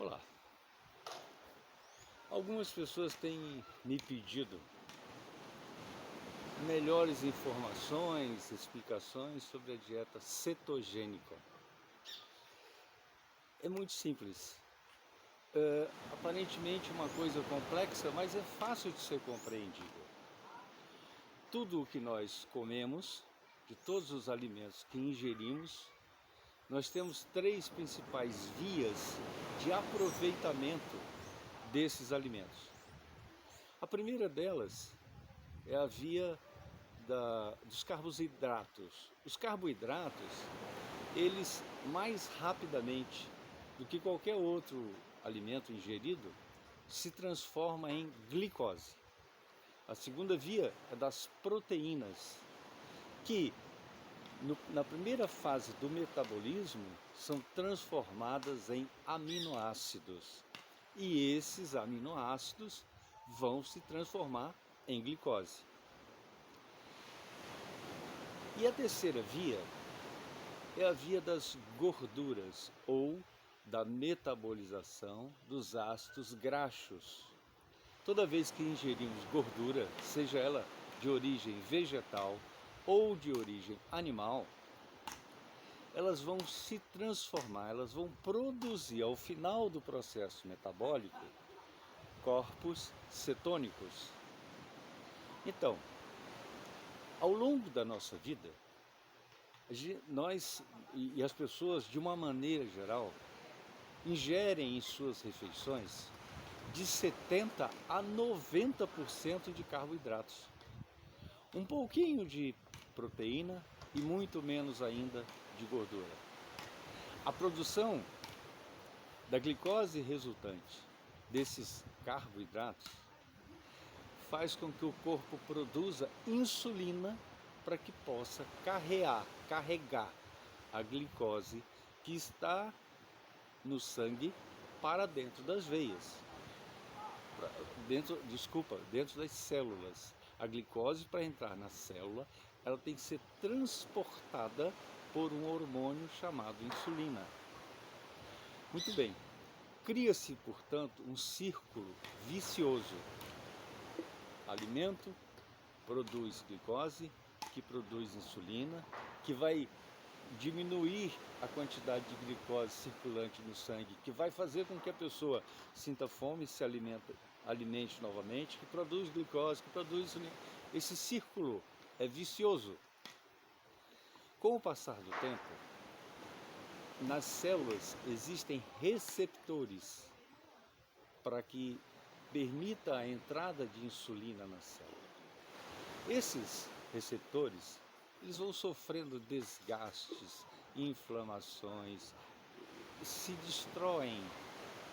Olá, algumas pessoas têm me pedido melhores informações, explicações sobre a dieta cetogênica. É muito simples, aparentemente uma coisa complexa, mas é fácil de ser compreendida. Tudo o que nós comemos, de todos os alimentos que ingerimos, nós temos três principais vias de aproveitamento desses alimentos. A primeira delas é a via dos carboidratos. Os carboidratos, eles mais rapidamente do que qualquer outro alimento ingerido, se transforma em glicose. A segunda via é das proteínas, que na primeira fase do metabolismo são transformadas em aminoácidos. E esses aminoácidos vão se transformar em glicose. E a terceira via é a via das gorduras ou da metabolização dos ácidos graxos. Toda vez que ingerimos gordura, seja ela de origem vegetal ou de origem animal, elas vão se transformar, elas vão produzir ao final do processo metabólico corpos cetônicos. Então, ao longo da nossa vida, nós e as pessoas, de uma maneira geral, ingerem em suas refeições de 70% a 90% de carboidratos. Um pouquinho de proteína e muito menos ainda de gordura. A produção da glicose resultante desses carboidratos faz com que o corpo produza insulina para que possa carregar a glicose que está no sangue para dentro das veias, dentro das células. A glicose, para entrar na célula, ela tem que ser transportada por um hormônio chamado insulina. Muito bem, cria-se, portanto, um círculo vicioso. Alimento produz glicose, que produz insulina, que vai diminuir a quantidade de glicose circulante no sangue, que vai fazer com que a pessoa sinta fome, se alimente novamente, que produz glicose, que produz insulina. Esse círculo é vicioso. Com o passar do tempo, nas células existem receptores para que permita a entrada de insulina na célula. Esses receptores, eles vão sofrendo desgastes, inflamações, se destroem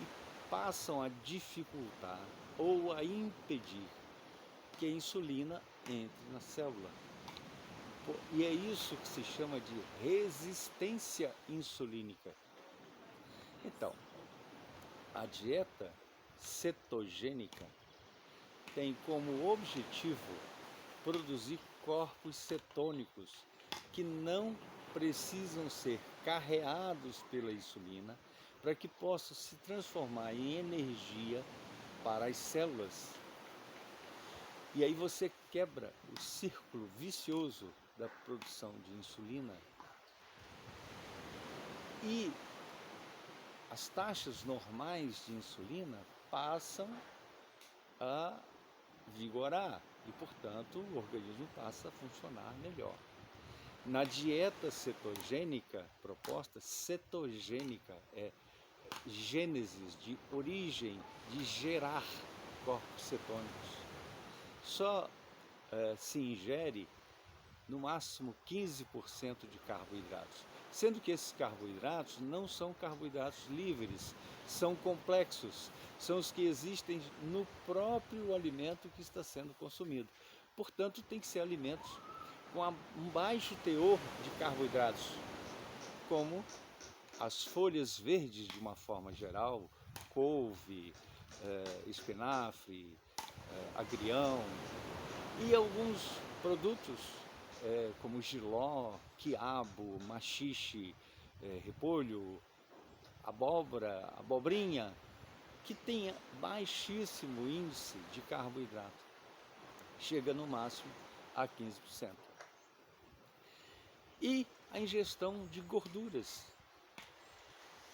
e passam a dificultar ou a impedir que a insulina entre na célula. E é isso que se chama de resistência insulínica. Então, a dieta cetogênica tem como objetivo produzir corpos cetônicos que não precisam ser carreados pela insulina para que possam se transformar em energia para as células. E aí você quebra o círculo vicioso da produção de insulina e as taxas normais de insulina passam a vigorar e, portanto, o organismo passa a funcionar melhor. Na dieta cetogênica, proposta cetogênica é gênesis, de origem, de gerar corpos cetônicos. Só se ingere no máximo 15% de carboidratos, sendo que esses carboidratos não são carboidratos livres, são complexos, são os que existem no próprio alimento que está sendo consumido. Portanto, tem que ser alimentos com um baixo teor de carboidratos, como as folhas verdes de uma forma geral, couve, espinafre, agrião e alguns produtos como jiló, quiabo, maxixe, repolho, abóbora, abobrinha, que tenha baixíssimo índice de carboidrato, chega no máximo a 15%. E a ingestão de gorduras.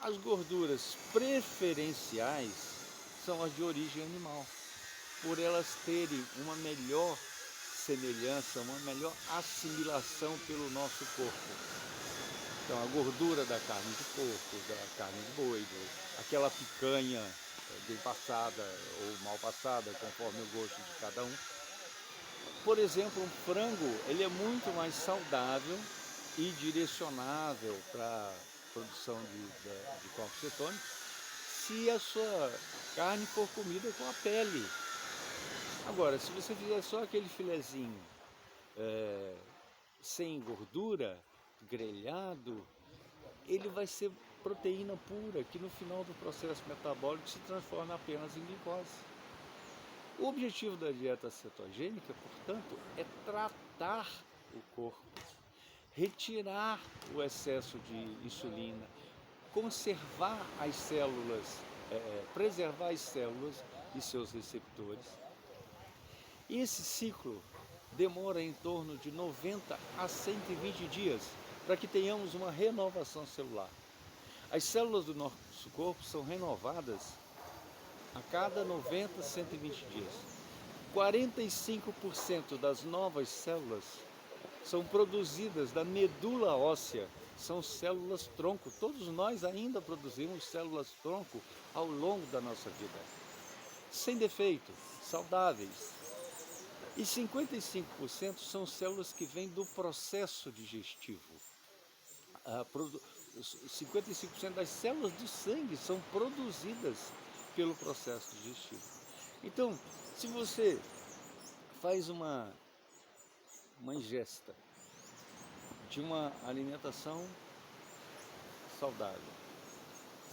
As gorduras preferenciais são as de origem animal, por elas terem uma melhor semelhança, uma melhor assimilação pelo nosso corpo. Então a gordura da carne de porco, da carne de boi, aquela picanha bem passada ou mal passada, conforme o gosto de cada um. Por exemplo, um frango, ele é muito mais saudável e direcionável para a produção de corpos cetônicos se a sua carne for comida com a pele. Agora, se você fizer só aquele filezinho sem gordura, grelhado, ele vai ser proteína pura, que no final do processo metabólico se transforma apenas em glicose. O objetivo da dieta cetogênica, portanto, é tratar o corpo, retirar o excesso de insulina, conservar as células, preservar as células e seus receptores. E esse ciclo demora em torno de 90 a 120 dias para que tenhamos uma renovação celular. As células do nosso corpo são renovadas a cada 90 a 120 dias. 45% das novas células são produzidas da medula óssea, são células tronco. Todos nós ainda produzimos células tronco ao longo da nossa vida, sem defeito, saudáveis. E 55% são células que vêm do processo digestivo. 55% das células do sangue são produzidas pelo processo digestivo. Então, se você faz uma ingesta de uma alimentação saudável,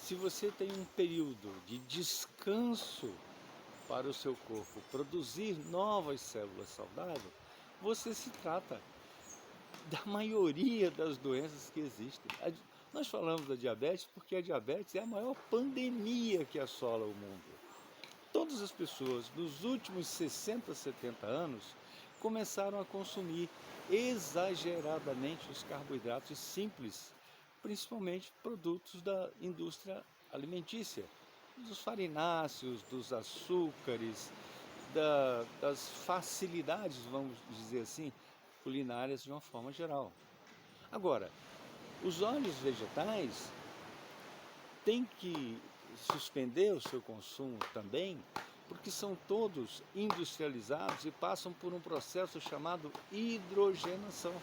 se você tem um período de descanso para o seu corpo produzir novas células saudáveis, você se trata da maioria das doenças que existem. Nós falamos da diabetes porque a diabetes é a maior pandemia que assola o mundo. Todas as pessoas nos últimos 60, 70 anos começaram a consumir exageradamente os carboidratos simples, principalmente produtos da indústria alimentícia, dos farináceos, dos açúcares, das facilidades, vamos dizer assim, culinárias de uma forma geral. Agora, os óleos vegetais têm que suspender o seu consumo também, porque são todos industrializados e passam por um processo chamado hidrogenação,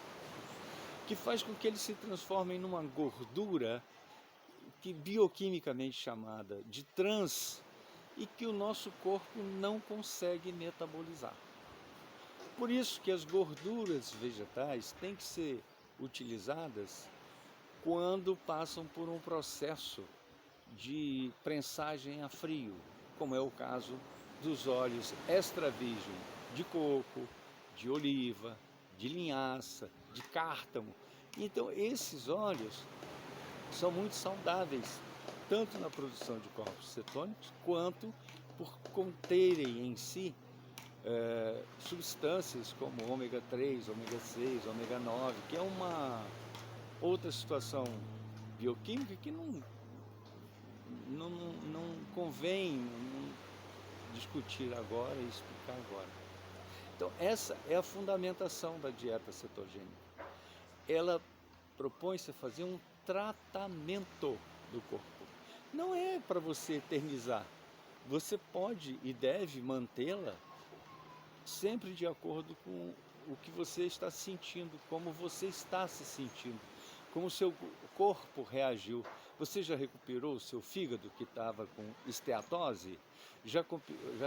que faz com que eles se transformem numa gordura que bioquimicamente chamada de trans e que o nosso corpo não consegue metabolizar. Por isso que as gorduras vegetais têm que ser utilizadas quando passam por um processo de prensagem a frio, como é o caso dos óleos extra virgem de coco, de oliva, de linhaça, de cártamo. Então esses óleos são muito saudáveis, tanto na produção de corpos cetônicos, quanto por conterem em si substâncias como ômega 3, ômega 6, ômega 9, que é uma outra situação bioquímica que não convém discutir agora e explicar agora. Então essa é a fundamentação da dieta cetogênica. Ela propõe-se a fazer um tratamento do corpo. Não é para você eternizar. Você pode e deve mantê-la sempre de acordo com o que você está sentindo, como você está se sentindo, como o seu corpo reagiu. Você já recuperou o seu fígado que estava com esteatose? Já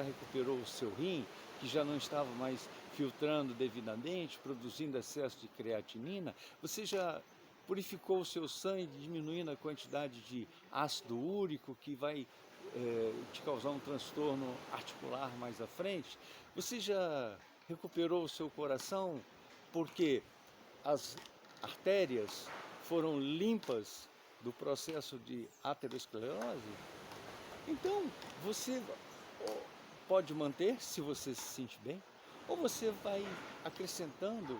recuperou o seu rim, que já não estava mais filtrando devidamente, produzindo excesso de creatinina? Você já purificou o seu sangue, diminuindo a quantidade de ácido úrico que vai te causar um transtorno articular mais à frente? Você já recuperou o seu coração porque as artérias foram limpas do processo de aterosclerose, então você pode manter se você se sente bem, ou você vai acrescentando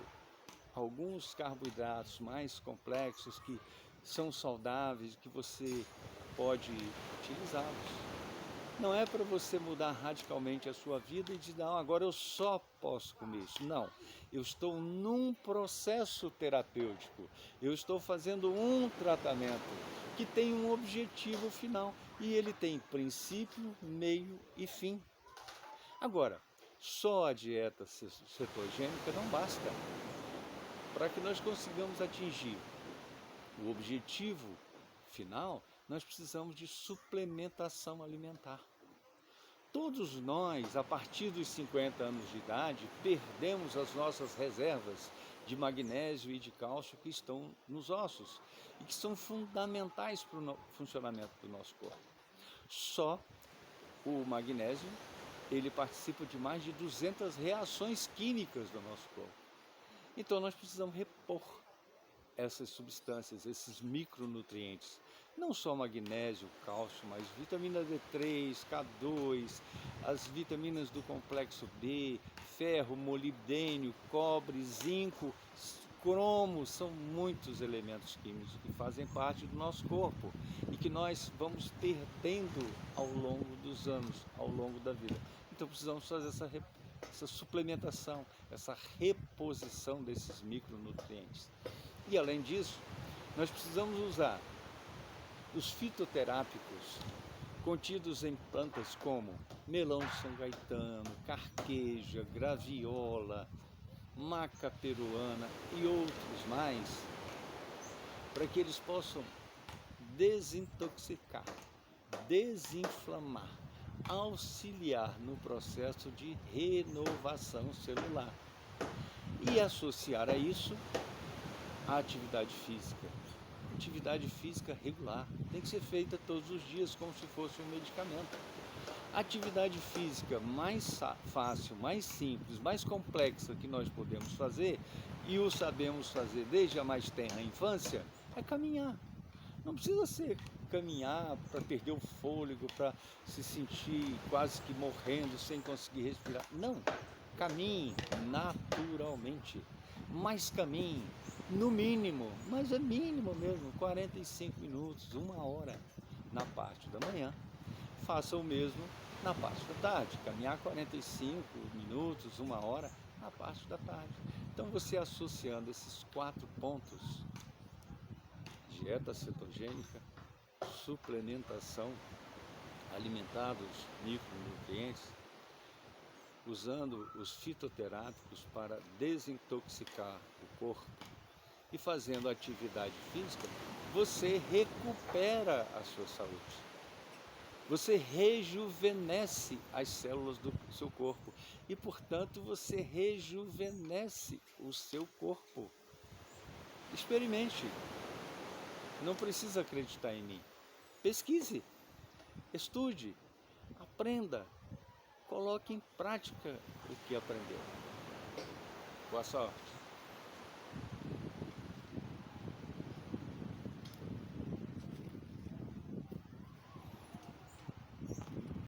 alguns carboidratos mais complexos que são saudáveis, que você pode utilizá-los. Não é para você mudar radicalmente a sua vida e dizer, não, agora eu só posso comer isso. Não, eu estou num processo terapêutico, eu estou fazendo um tratamento que tem um objetivo final e ele tem princípio, meio e fim. Agora, só a dieta cetogênica não basta. Para que nós consigamos atingir o objetivo final, nós precisamos de suplementação alimentar. Todos nós, a partir dos 50 anos de idade, perdemos as nossas reservas de magnésio e de cálcio que estão nos ossos e que são fundamentais para o funcionamento do nosso corpo. Só o magnésio, ele participa de mais de 200 reações químicas do nosso corpo. Então nós precisamos repor essas substâncias, esses micronutrientes, não só magnésio, cálcio, mas vitamina D3, K2, as vitaminas do complexo B, ferro, molibdênio, cobre, zinco, cromo, são muitos elementos químicos que fazem parte do nosso corpo e que nós vamos perdendo ao longo dos anos, ao longo da vida. Então precisamos fazer essa suplementação, essa reposição desses micronutrientes. E além disso, nós precisamos usar os fitoterápicos contidos em plantas como melão de São Caetano, carqueja, graviola, maca peruana e outros mais, para que eles possam desintoxicar, desinflamar, auxiliar no processo de renovação celular e associar a isso a atividade física. Atividade física regular, tem que ser feita todos os dias como se fosse um medicamento. Atividade física mais fácil, mais simples, mais complexa que nós podemos fazer e o sabemos fazer desde a mais tenra infância é caminhar. Não precisa ser caminhar para perder o fôlego, para se sentir quase que morrendo sem conseguir respirar. Não, caminhe naturalmente, mas caminhe no mínimo, mas é mínimo mesmo, 45 minutos, 1 hora na parte da manhã. Faça o mesmo na parte da tarde, caminhar 45 minutos, 1 hora na parte da tarde. Então você associando esses 4 pontos, dieta cetogênica, suplementação alimentar dos micronutrientes, usando os fitoterápicos para desintoxicar o corpo e fazendo atividade física, você recupera a sua saúde. Você rejuvenesce as células do seu corpo e, portanto, você rejuvenesce o seu corpo. Experimente. Não precisa acreditar em mim. Pesquise, estude, aprenda, coloque em prática o que aprendeu. Boa sorte.